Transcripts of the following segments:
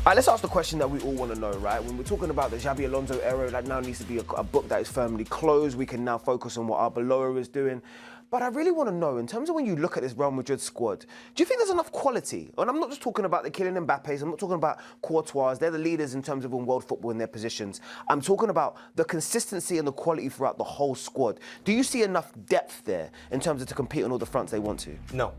All right, let's ask the question that we all want to know, right? When we're talking about the Xabi Alonso era, that now needs to be a book that is firmly closed. We can now focus on what Arbeloa is doing. But I really want to know, in terms of when you look at this Real Madrid squad, do you think there's enough quality? And I'm not just talking about the Kylian Mbappés, I'm not talking about Courtois. They're the leaders in terms of in world football in their positions. I'm talking about the consistency and the quality throughout the whole squad. Do you see enough depth there in terms of to compete on all the fronts they want to? No.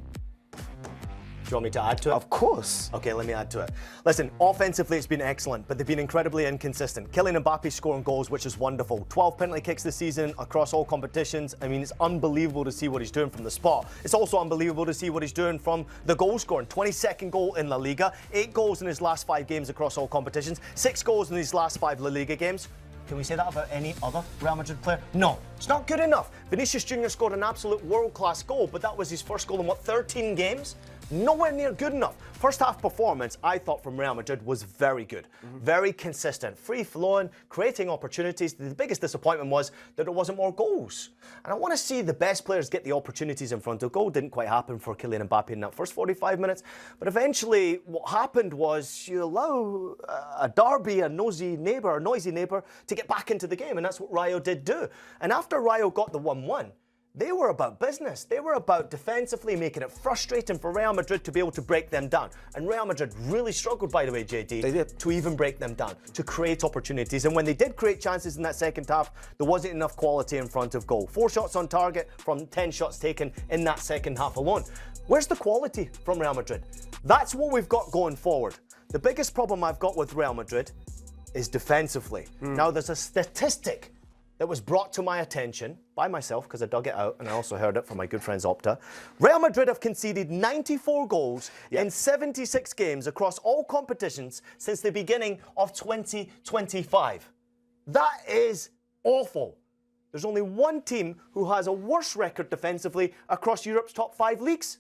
Do you want me to add to it? Of course. Okay, let me add to it. Listen, offensively it's been excellent, but they've been incredibly inconsistent. Kylian Mbappé scoring goals, which is wonderful. 12 penalty kicks this season across all competitions. I mean, it's unbelievable to see what he's doing from the spot. It's also unbelievable to see what he's doing from the goal scoring. 22nd goal in La Liga, 8 goals in his last 5 games across all competitions, 6 goals in his last 5 La Liga games. Can we say that about any other Real Madrid player? No, it's not good enough. Vinicius Jr scored an absolute world-class goal, but that was his first goal in, what, 13 games? Nowhere near good enough. First half performance, I thought, from Real Madrid was very good. Very consistent, free-flowing, creating opportunities. The biggest disappointment was that there wasn't more goals. And I want to see the best players get the opportunities in front of goal. Didn't quite happen for Kylian Mbappé in that first 45 minutes. But eventually, what happened was you allow a derby, a noisy neighbour, to get back into the game. And that's what Rayo did do. And after Rayo got the 1-1, they were about business. They were about defensively making it frustrating for Real Madrid to be able to break them down. And Real Madrid really struggled, by the way, Jaydee, they did, to even break them down, to create opportunities. And when they did create chances in that second half, there wasn't enough quality in front of goal. 4 shots on target from 10 shots taken in that second half alone. Where's the quality from Real Madrid? That's what we've got going forward. The biggest problem I've got with Real Madrid is defensively. Now, there's a statistic that was brought to my attention by myself, because I dug it out and I also heard it from my good friends Opta. Real Madrid have conceded 94 goals in 76 games across all competitions since the beginning of 2025. That is awful. There's only one team who has a worse record defensively across Europe's top 5 leagues.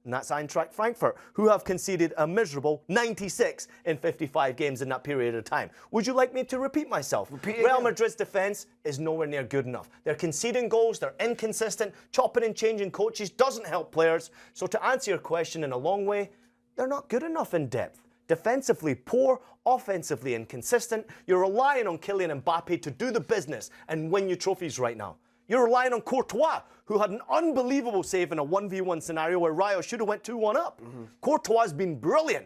And that's Eintracht Frankfurt, who have conceded a miserable 96 in 55 games in that period of time. Would you like me to repeat myself? Real Madrid's defence is nowhere near good enough. They're conceding goals, they're inconsistent, chopping and changing coaches doesn't help players. So to answer your question in a long way, they're not good enough in depth. Defensively poor, offensively inconsistent. You're relying on Kylian Mbappé to do the business and win you trophies right now. You're relying on Courtois, who had an unbelievable save in a 1v1 scenario where Rayo should have went 2-1 up. Courtois has been brilliant.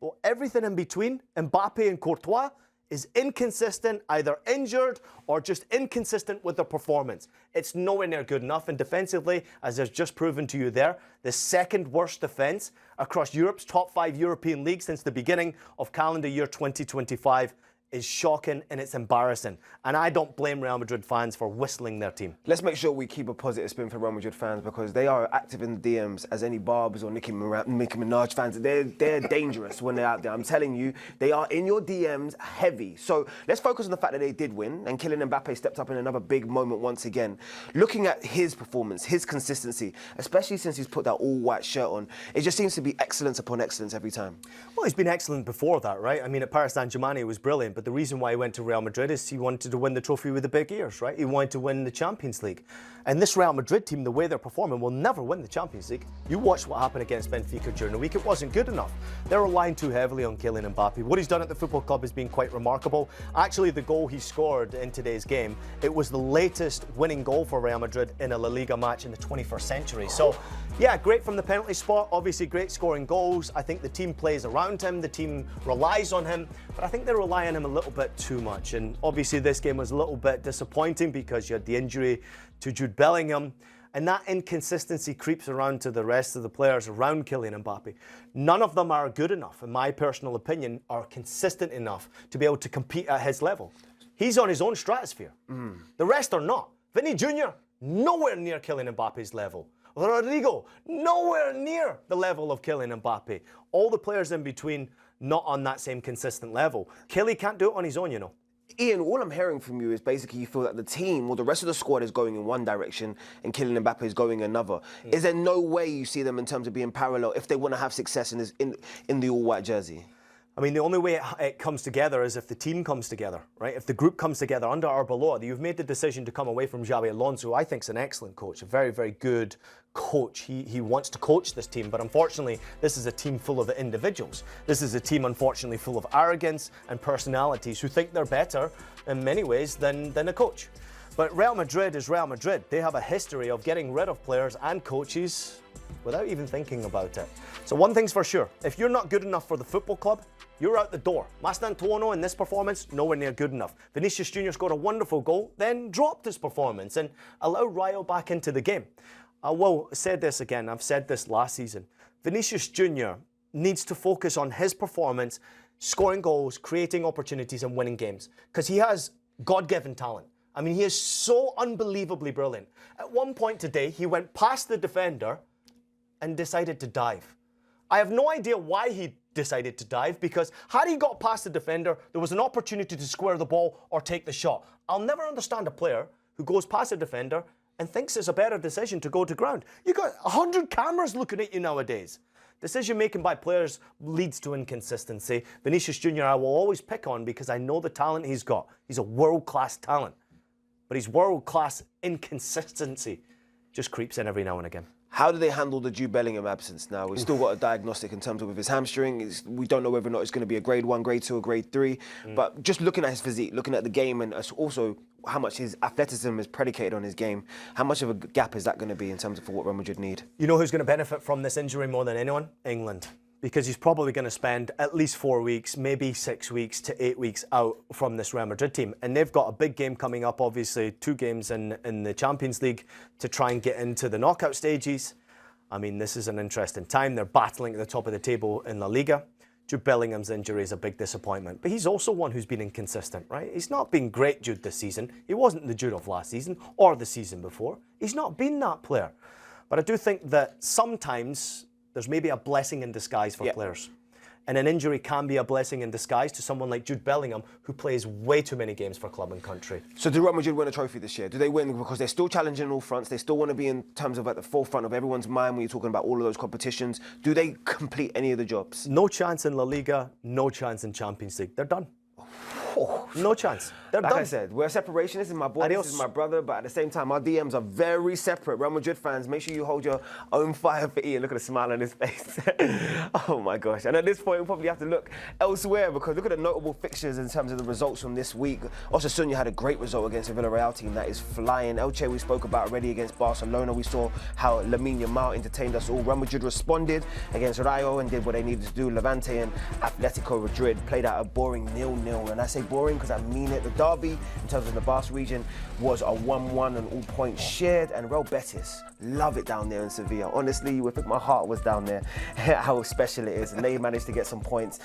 But everything in between, Mbappé and Courtois, is inconsistent, either injured or just inconsistent with their performance. It's nowhere near good enough. And defensively, as I've just proven to you there, the second worst defence across Europe's top 5 European leagues since the beginning of calendar year 2025. Is shocking and it's embarrassing. And I don't blame Real Madrid fans for whistling their team. Let's make sure we keep a positive spin for Real Madrid fans, because they are active in the DMs as any Barbs or Nicki Minaj fans. They're dangerous when they're out there. I'm telling you, they are in your DMs heavy. So let's focus on the fact that they did win, and Kylian Mbappé stepped up in another big moment once again. Looking at his performance, his consistency, especially since he's put that all-white shirt on, it just seems to be excellence upon excellence every time. Well, he's been excellent before that, right? I mean, at Paris Saint-Germain, he was brilliant, but the reason why he went to Real Madrid is he wanted to win the trophy with the big ears, right? He wanted to win the Champions League. And this Real Madrid team, the way they're performing, will never win the Champions League. You watched what happened against Benfica during the week. It wasn't good enough. They're relying too heavily on Kylian Mbappé. What he's done at the football club has been quite remarkable. Actually, the goal he scored in today's game, it was the latest winning goal for Real Madrid in a La Liga match in the 21st century. So, yeah, great from the penalty spot. Obviously, great scoring goals. I think the team plays around him. The team relies on him. But I think they rely on him a little bit too much. And obviously, this game was a little bit disappointing because you had the injury to Jude Bellingham. And that inconsistency creeps around to the rest of the players around Kylian Mbappé. None of them are good enough, in my personal opinion, or consistent enough to be able to compete at his level. He's on his own stratosphere. The rest are not. Vini Jr, nowhere near Kylian Mbappe's level. Rodrigo, nowhere near the level of Kylian Mbappé. All the players in between, not on that same consistent level. Kylian can't do it on his own, you know. Ian, all I'm hearing from you is basically you feel that the team or the rest of the squad is going in one direction and Kylian Mbappé is going another. Is there no way you see them in terms of being parallel if they want to have success in the all-white jersey? I mean, the only way it comes together is if the team comes together, right? If the group comes together under Arbeloa, you've made the decision to come away from Jaydee Alonso, who I think is an excellent coach, a very, very good coach. He wants to coach this team, but unfortunately, this is a team full of individuals. This is a team, unfortunately, full of arrogance and personalities who think they're better in many ways than a coach. But Real Madrid is Real Madrid. They have a history of getting rid of players and coaches without even thinking about it. So one thing's for sure, if you're not good enough for the football club, you're out the door. Mastantuono in this performance, nowhere near good enough. Vinicius Jr scored a wonderful goal, then dropped his performance and allowed Rayo back into the game. I will say this again, I've said this last season. Vinicius Jr needs to focus on his performance, scoring goals, creating opportunities and winning games. Because he has God-given talent. I mean, he is so unbelievably brilliant. At one point today, he went past the defender and decided to dive. I have no idea why he decided to dive, because had he got past the defender, there was an opportunity to square the ball or take the shot. I'll never understand a player who goes past the defender and thinks it's a better decision to go to ground. You got 100 cameras looking at you nowadays. Decision making by players leads to inconsistency. Vinicius Jr I will always pick on because I know the talent he's got. He's a world-class talent. But his world-class inconsistency just creeps in every now and again. How do they handle the Jude Bellingham absence now? We've still got a diagnostic in terms of with his hamstring. We don't know whether or not it's going to be a grade 1, grade 2 or grade 3. But just looking at his physique, looking at the game and also how much his athleticism is predicated on his game, how much of a gap is that going to be in terms of what Real Madrid need? You know who's going to benefit from this injury more than anyone? England. Because he's probably going to spend at least 4 weeks, maybe 6 weeks to 8 weeks out from this Real Madrid team. And they've got a big game coming up, obviously, 2 games in the Champions League to try and get into the knockout stages. I mean, this is an interesting time. They're battling at the top of the table in La Liga. Jude Bellingham's injury is a big disappointment. But he's also one who's been inconsistent, right? He's not been great Jude this season. He wasn't the Jude of last season or the season before. He's not been that player. But I do think that sometimes there's maybe a blessing in disguise for players. And an injury can be a blessing in disguise to someone like Jude Bellingham, who plays way too many games for club and country. So do Real Madrid win a trophy this year? Do they win because they're still challenging on all fronts? They still want to be in terms of at the forefront of everyone's mind when you're talking about all of those competitions. Do they complete any of the jobs? No chance in La Liga, no chance in Champions League. They're done. No chance. They're like done. I said, we're separationists. This is my boy, Adios. this is my brother, but at the same time, our DMs are very separate. Real Madrid fans, make sure you hold your own fire for Ian. Look at the smile on his face. Oh my gosh. And at this point, we'll probably have to look elsewhere because look at the notable fixtures in terms of the results from this week. Osasuna had a great result against a Villarreal team that is flying. Elche we spoke about already against Barcelona. We saw how Lamine Yamal entertained us all. Real Madrid responded against Rayo and did what they needed to do. Levante and Atletico Madrid played out a boring 0-0. And I say boring because I mean it. The derby, in terms of the Basque region, was a 1-1 and all points shared. And Real Betis, love it down there in Sevilla. Honestly, you would think my heart was down there. How special it is. And they managed to get some points.